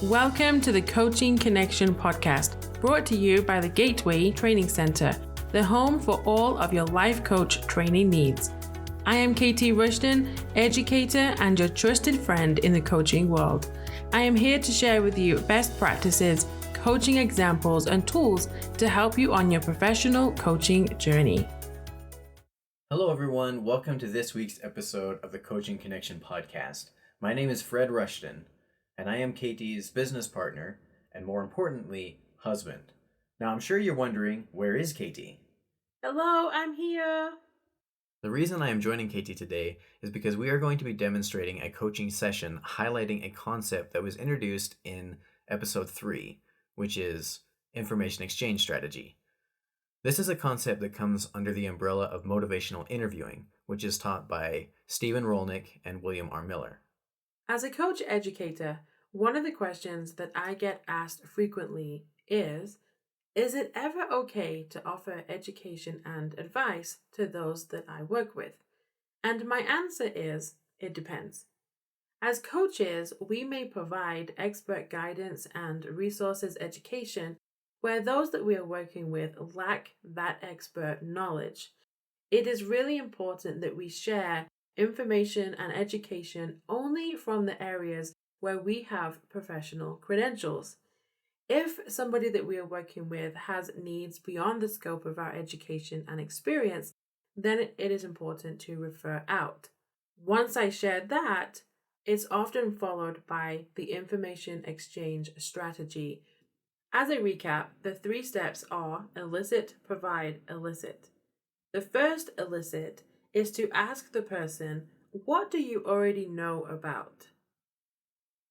Welcome to the Coaching Connection podcast, brought to you by the Gateway Training Center, the home for all of your life coach training needs. I am Katie Rushton, educator and your trusted friend in the coaching world. I am here to share with you best practices, coaching examples, and tools to help you on your professional coaching journey. Hello, everyone. Welcome to this week's episode of the Coaching Connection podcast. My name is Fred Rushton, and I am Katie's business partner, and more importantly, husband. Now, I'm sure you're wondering, where is Katie? Hello, I'm here. The reason I am joining Katie today is because we are going to be demonstrating a coaching session highlighting a concept that was introduced in episode 3, which is information exchange strategy. This is a concept that comes under the umbrella of motivational interviewing, which is taught by Stephen Rolnick and William R. Miller. As a coach educator, one of the questions that I get asked frequently is it ever okay to offer education and advice to those that I work with? And my answer is, it depends. As coaches, we may provide expert guidance and resources education where those that we are working with lack that expert knowledge. It is really important that we share information and education only from the areas where we have professional credentials. If somebody that we are working with has needs beyond the scope of our education and experience, then it is important to refer out. Once I share that, it's often followed by the information exchange strategy. As a recap, the 3 steps are elicit, provide, elicit. The first elicit is to ask the person, what do you already know about?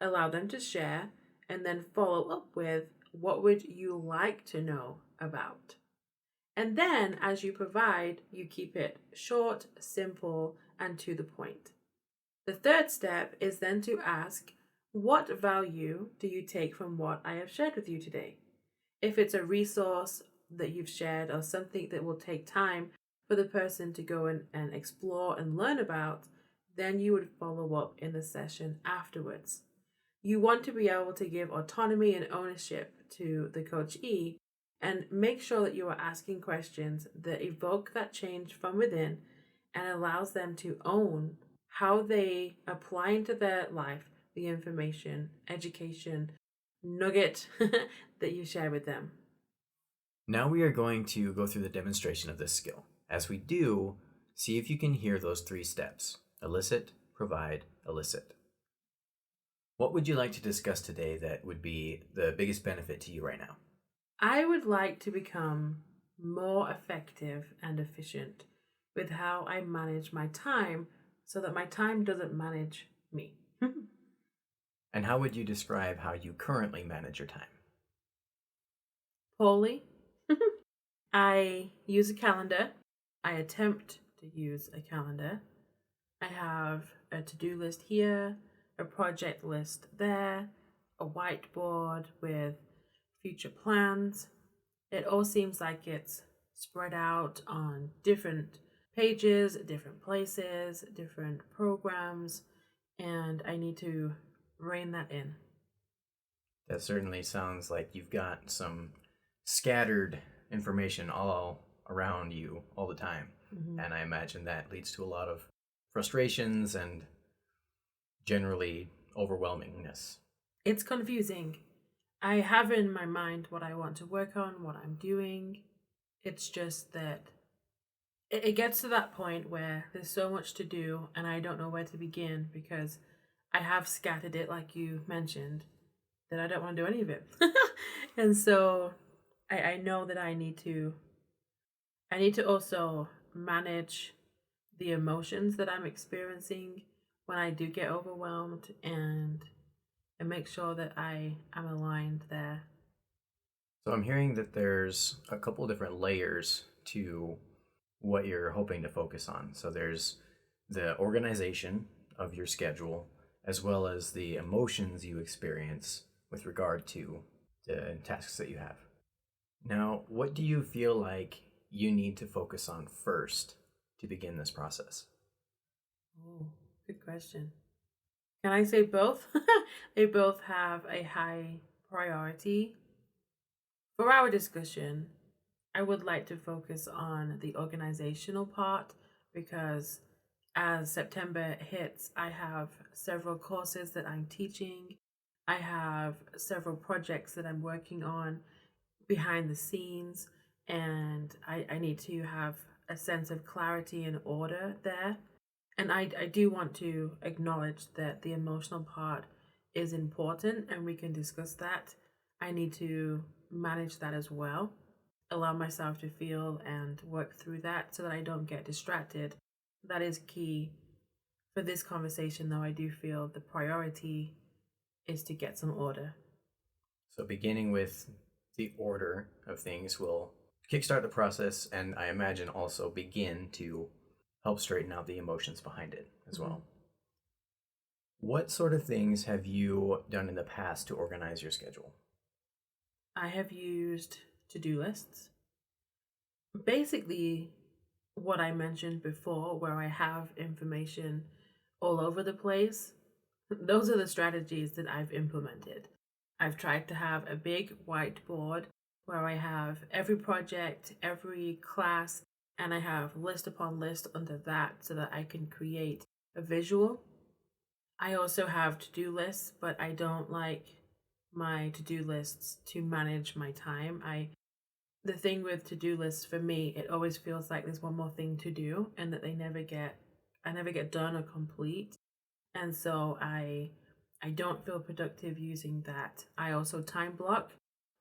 Allow them to share, and then follow up with, what would you like to know about? And then as you provide, you keep it short, simple, and to the point. The third step is then to ask, what value do you take from what I have shared with you today? If it's a resource that you've shared or something that will take time for the person to go and explore and learn about, then you would follow up in the session afterwards. You want to be able to give autonomy and ownership to the coachee and make sure that you are asking questions that evoke that change from within and allows them to own how they apply into their life the information, education, nugget that you share with them. Now we are going to go through the demonstration of this skill. As we do, see if you can hear those 3 steps: elicit, provide, elicit. What would you like to discuss today that would be the biggest benefit to you right now? I would like to become more effective and efficient with how I manage my time so that my time doesn't manage me. And how would you describe how you currently manage your time? Poorly. I use a calendar. I attempt to use a calendar. I have a to-do list here, a project list there, a whiteboard with future plans. It all seems like it's spread out on different pages, different places, different programs, and I need to rein that in. That certainly sounds like you've got some scattered information all around you all the time. Mm-hmm. And I imagine that leads to a lot of frustrations and generally overwhelmingness. It's confusing. I have in my mind what I want to work on, what I'm doing. It's just that it gets to that point where there's so much to do and I don't know where to begin because I have scattered it, like you mentioned, that I don't want to do any of it. And so I know that I need to also manage the emotions that I'm experiencing when I do get overwhelmed and make sure that I am aligned there. So I'm hearing that there's a couple different layers to what you're hoping to focus on. So there's the organization of your schedule, as well as the emotions you experience with regard to the tasks that you have. Now, what do you feel like you need to focus on first to begin this process? Oh, good question. Can I say both? They both have a high priority. For our discussion, I would like to focus on the organizational part because as September hits, I have several courses that I'm teaching. I have several projects that I'm working on behind the scenes, and I need to have a sense of clarity and order there. And I do want to acknowledge that the emotional part is important and we can discuss that. I need to manage that as well, allow myself to feel and work through that so that I don't get distracted. That is key for this conversation, though. I do feel the priority is to get some order. So, beginning with the order of things will kickstart the process, and I imagine also begin to help straighten out the emotions behind it as Mhm. well. What sort of things have you done in the past to organize your schedule? I have used to do lists. Basically, what I mentioned before, where I have information all over the place, those are the strategies that I've implemented. I've tried to have a big whiteboard where I have every project, every class, and I have list upon list under that so that I can create a visual. I also have to do lists, but I don't like my to do lists to manage my time. The thing with to do lists for me, it always feels like there's one more thing to do and that I never get done or complete. And so I don't feel productive using that. I also time block.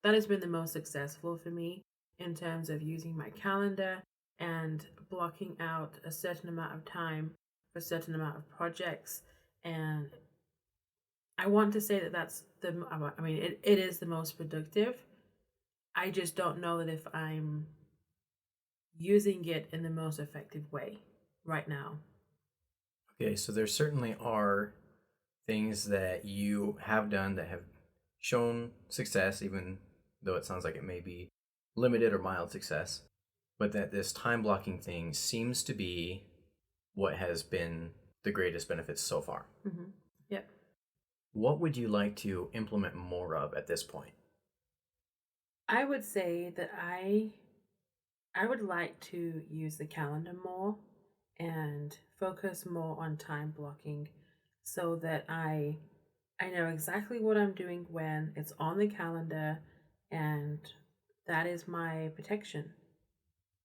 That has been the most successful for me in terms of using my calendar and blocking out a certain amount of time for a certain amount of projects. And I want to say that I mean, it is the most productive. I just don't know that if I'm using it in the most effective way right now. Okay, so there certainly are things that you have done that have shown success, even though it sounds like it may be limited or mild success, but that this time blocking thing seems to be what has been the greatest benefits so far. Hmm. Yep. What would you like to implement more of at this point? I would say that I would like to use the calendar more and focus more on time blocking so that I know exactly what I'm doing when it's on the calendar, and that is my protection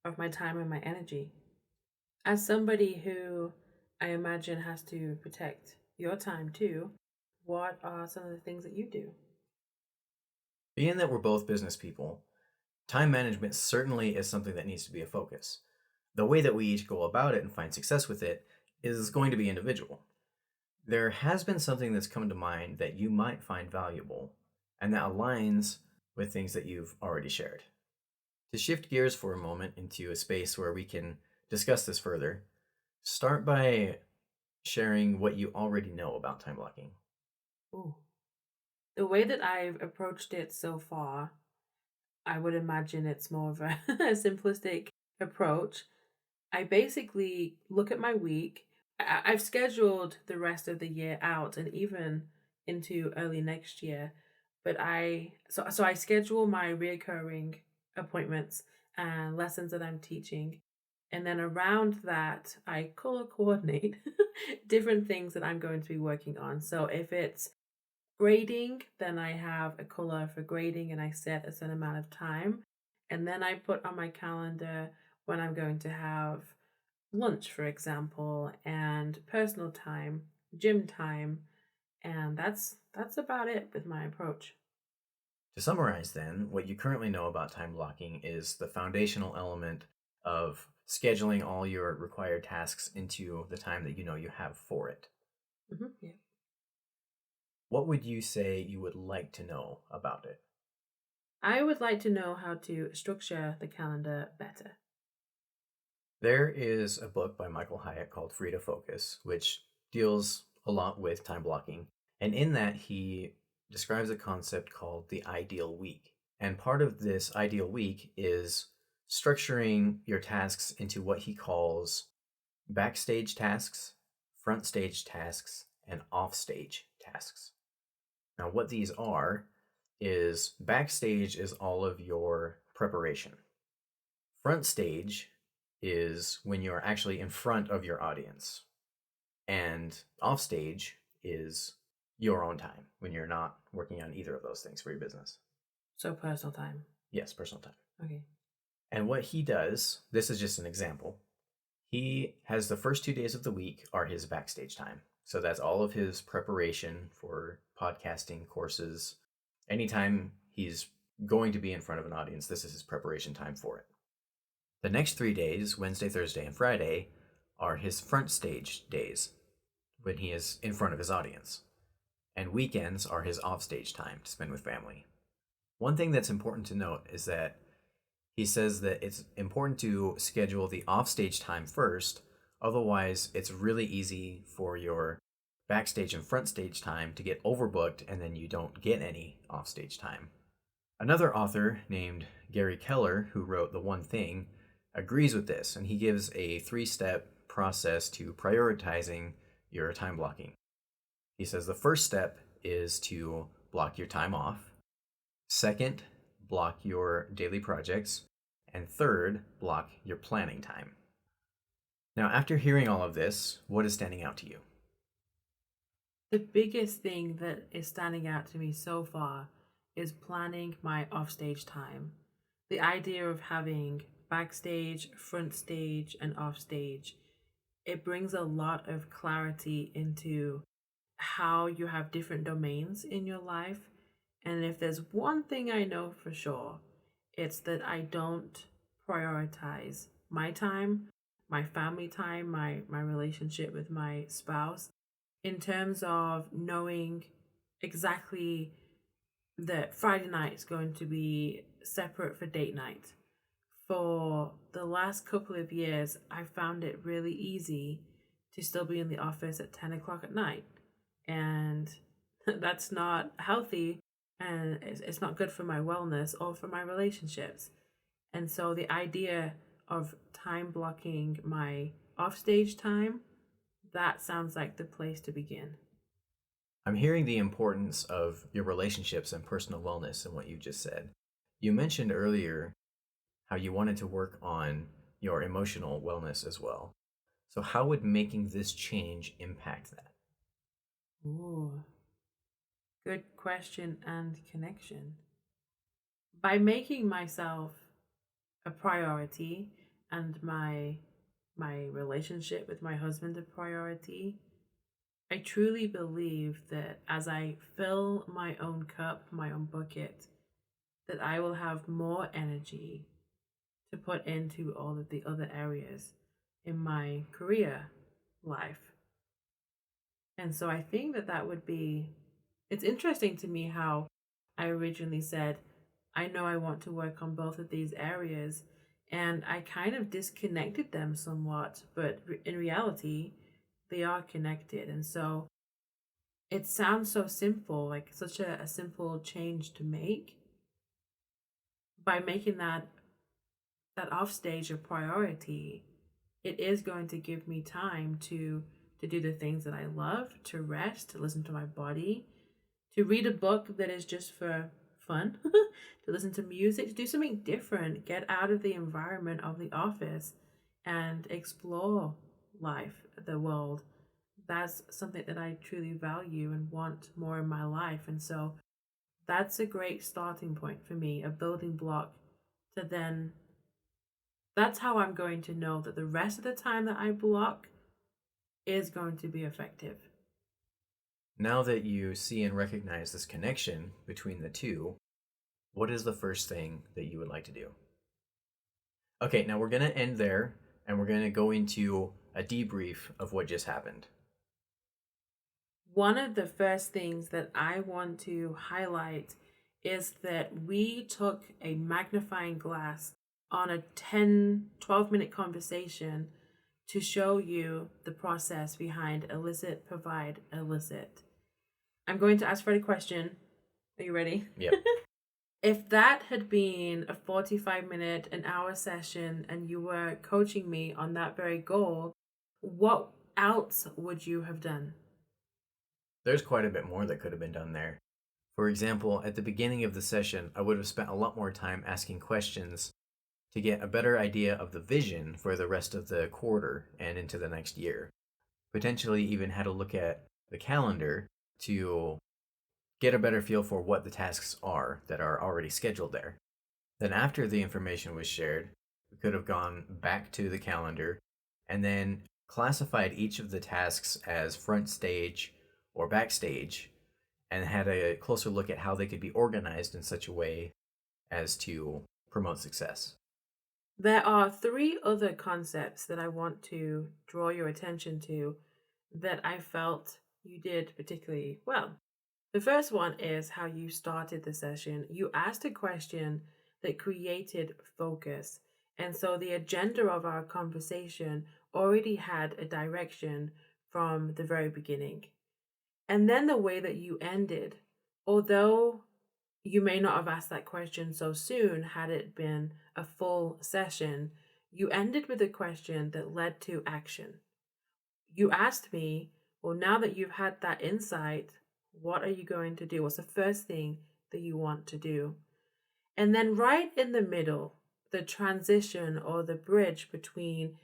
of my time and my energy. As somebody who I imagine has to protect your time too, what are some of the things that you do? Being that we're both business people, time management certainly is something that needs to be a focus. The way that we each go about it and find success with it is going to be individual. There has been something that's come to mind that you might find valuable, and that aligns with things that you've already shared. To shift gears for a moment into a space where we can discuss this further, start by sharing what you already know about time blocking. Ooh. The way that I've approached it so far, I would imagine it's more of a, a simplistic approach. I basically look at my week. I've scheduled the rest of the year out and even into early next year. But so I schedule my reoccurring appointments and lessons that I'm teaching. And then around that, I color coordinate different things that I'm going to be working on. So if it's grading, then I have a color for grading and I set a certain amount of time. And then I put on my calendar when I'm going to have lunch, for example, and personal time, gym time, and that's about it with my approach. To summarize, then, what you currently know about time blocking is the foundational element of scheduling all your required tasks into the time that you know you have for it. Yeah. What would you say you would like to know about it? I would like to know how to structure the calendar better. There is a book by Michael Hyatt called Free to Focus, which deals a lot with time blocking. And in that, he describes a concept called the ideal week. And part of this ideal week is structuring your tasks into what he calls backstage tasks, front stage tasks, and offstage tasks. Now, what these are is backstage is all of your preparation. Front stage is when you're actually in front of your audience. And offstage is your own time when you're not working on either of those things for your business. So personal time. Yes, personal time. Okay. And what he does, this is just an example. He has the first 2 days of the week are his backstage time. So that's all of his preparation for podcasting courses. Anytime he's going to be in front of an audience, this is his preparation time for it. The next 3 days, Wednesday, Thursday, and Friday, are his front stage days when he is in front of his audience. And weekends are his offstage time to spend with family. One thing that's important to note is that he says that it's important to schedule the offstage time first, otherwise it's really easy for your backstage and front stage time to get overbooked and then you don't get any offstage time. Another author named Gary Keller, who wrote The One Thing, agrees with this, and he gives a 3-step process to prioritizing your time blocking. He says the first step is to block your time off. Second, block your daily projects. And third, block your planning time. Now, after hearing all of this, what is standing out to you? The biggest thing that is standing out to me so far is planning my offstage time. The idea of having backstage, front stage, and offstage, it brings a lot of clarity into how you have different domains in your life. And if there's one thing I know for sure, it's that I don't prioritize my time, my family time, my relationship with my spouse in terms of knowing exactly that Friday night is going to be separate for date night. For the last couple of years, I found it really easy to still be in the office at 10 o'clock at night. And that's not healthy, and it's not good for my wellness or for my relationships. And so the idea of time blocking my offstage time, that sounds like the place to begin. I'm hearing the importance of your relationships and personal wellness in what you just said. You mentioned earlier how you wanted to work on your emotional wellness as well. So how would making this change impact that? Ooh, good question and connection. By making myself a priority and my relationship with my husband a priority, I truly believe that as I fill my own cup, my own bucket, that I will have more energy to put into all of the other areas in my career life. And so I think that would be, it's interesting to me how I originally said, I know I want to work on both of these areas, and I kind of disconnected them somewhat, but in reality, they are connected. And so it sounds so simple, like such a simple change to make. By making that offstage a priority, it is going to give me time to do the things that I love, to rest, to listen to my body, to read a book that is just for fun, to listen to music, to do something different, get out of the environment of the office and explore life, the world. That's something that I truly value and want more in my life. And so that's a great starting point for me, a building block to then, that's how I'm going to know that the rest of the time that I block is going to be effective. Now that you see and recognize this connection between the two, what is the first thing that you would like to do? Okay, now we're going to end there and we're going to go into a debrief of what just happened. One of the first things that I want to highlight is that we took a magnifying glass on a 12-minute conversation to show you the process behind elicit, provide, elicit. I'm going to ask Fred a question. Are you ready? Yep. If that had been a 45-minute, an hour session, and you were coaching me on that very goal, what else would you have done? There's quite a bit more that could have been done there. For example, at the beginning of the session, I would have spent a lot more time asking questions to get a better idea of the vision for the rest of the quarter and into the next year. Potentially even had to look at the calendar to get a better feel for what the tasks are that are already scheduled there. Then, after the information was shared, we could have gone back to the calendar and then classified each of the tasks as front stage or backstage and had a closer look at how they could be organized in such a way as to promote success. There are three other concepts that I want to draw your attention to that I felt you did particularly well. The first one is how you started the session. You asked a question that created focus. And so the agenda of our conversation already had a direction from the very beginning. And then the way that you ended, although you may not have asked that question so soon had it been a full session, you ended with a question that led to action. You asked me, well, now that you've had that insight, what are you going to do? What's the first thing that you want to do? And then, right in the middle, the transition or the bridge between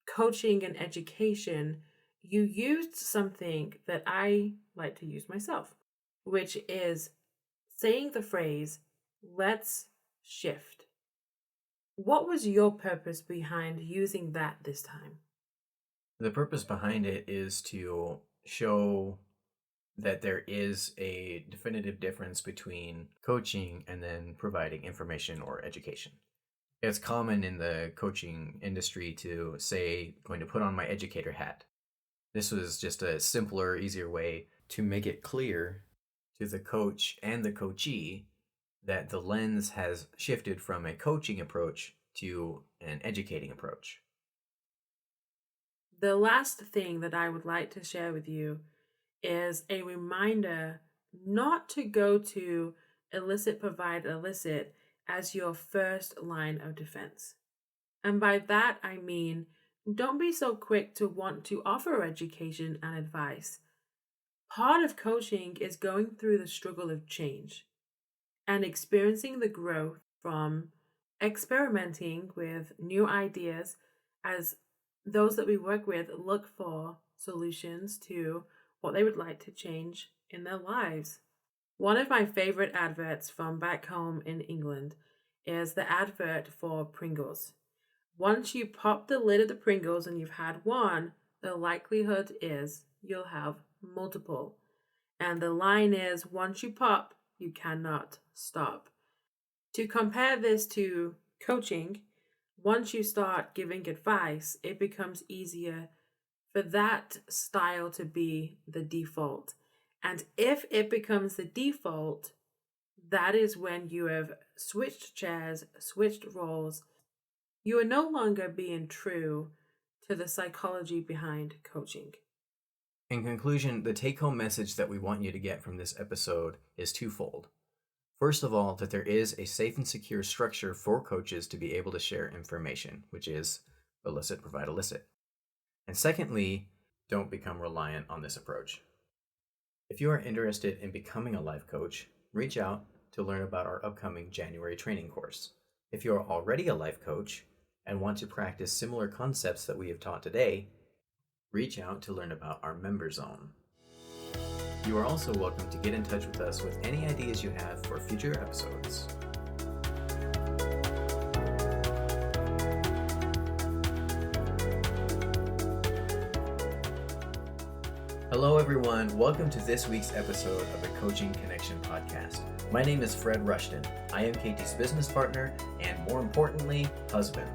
coaching and education, you used something that I like to use myself, which is saying the phrase, let's shift. What was your purpose behind using that this time? The purpose behind it is to show that there is a definitive difference between coaching and then providing information or education. It's common in the coaching industry to say, going to put on my educator hat. This was just a simpler, easier way to make it clear to the coach and the coachee that the lens has shifted from a coaching approach to an educating approach. The last thing that I would like to share with you is a reminder not to go to elicit, provide, elicit as your first line of defense. And by that, I mean, don't be so quick to want to offer education and advice. Part of coaching is going through the struggle of change and experiencing the growth from experimenting with new ideas as those that we work with look for solutions to what they would like to change in their lives. One of my favorite adverts from back home in England is the advert for Pringles. Once you pop the lid of the Pringles and you've had one, the likelihood is you'll have multiple. And the line is once you pop, you cannot stop. To compare this to coaching, once you start giving advice, it becomes easier for that style to be the default. And if it becomes the default, that is when you have switched chairs, switched roles. You are no longer being true to the psychology behind coaching. In conclusion, the take home message that we want you to get from this episode is twofold. First of all, that there is a safe and secure structure for coaches to be able to share information, which is elicit, provide, elicit. And secondly, don't become reliant on this approach. If you are interested in becoming a life coach, reach out to learn about our upcoming January training course. If you are already a life coach and want to practice similar concepts that we have taught today, reach out to learn about our member zone. You are also welcome to get in touch with us with any ideas you have for future episodes. Hello, everyone. Welcome to this week's episode of the Coaching Connection podcast. My name is Fred Rushton. I am Katie's business partner and, more importantly, husband.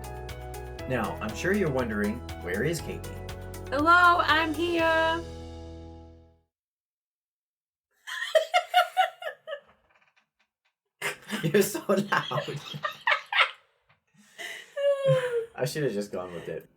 Now, I'm sure you're wondering, where is Katie? Hello, I'm here. You're so loud. I should have just gone with it.